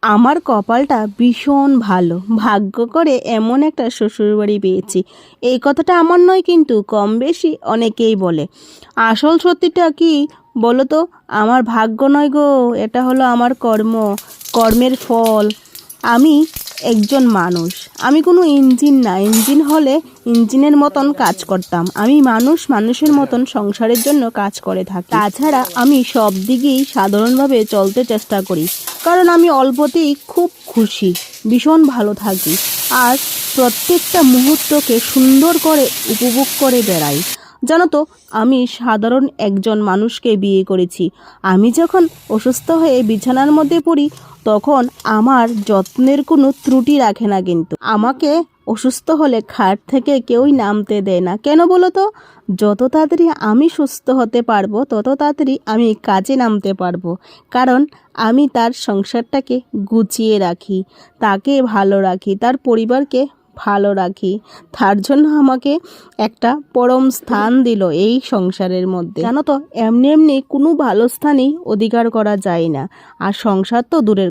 আমার কপালটা ভীষণ ভালো, ভাগ্য করে এমন একটা শ্বশুরবাড়ি পেয়েছি। এই কথাটা আমার নয়, কিন্তু কম বেশি অনেকেই বলে। আসল সত্যিটা কি বলো তো? আমার ভাগ্য নয় গো, এটা হলো আমার কর্মের ফল। আমি একজন মানুষ, আমি কোনো ইঞ্জিন না। ইঞ্জিন হলে ইঞ্জিনের মতন কাজ করতাম। আমি মানুষের মতন সংসারের জন্য কাজ করে থাকি। তাছাড়া আমি সব দিকেই সাধারণভাবে চলতে চেষ্টা করি, কারণ আমি অল্পতেই খুব খুশি, ভীষণ ভালো থাকি, আর প্রত্যেকটা মুহূর্তকে সুন্দর করে উপভোগ করে বেড়াই। জানো তো, আমি সাধারণ একজন মানুষকে বিয়ে করেছি। আমি যখন অসুস্থ হয়ে বিছানার মধ্যে পড়ি, তখন আমার যত্নের কোনো ত্রুটি রাখে না। কিন্তু আমাকে অসুস্থ হলে খাট থেকে কেউই নামতে দেয় না। কেন বলো তো? যত তাড়াতাড়ি আমি সুস্থ হতে পারবো, তত তাড়াতাড়ি আমি কাজে নামতে পারবো। কারণ আমি তার সংসারটাকে গুছিয়ে রাখি, তাকে ভালো রাখি, তার পরিবারকে ভালো রাখি। তার জন্য আমাকে একটা পরম স্থান দিল এই সংসারের মধ্যে। জানো তো, এমনি এমনি কোনো ভালো স্থানই অধিকার করা যায় না, আর সংসার তো দূরের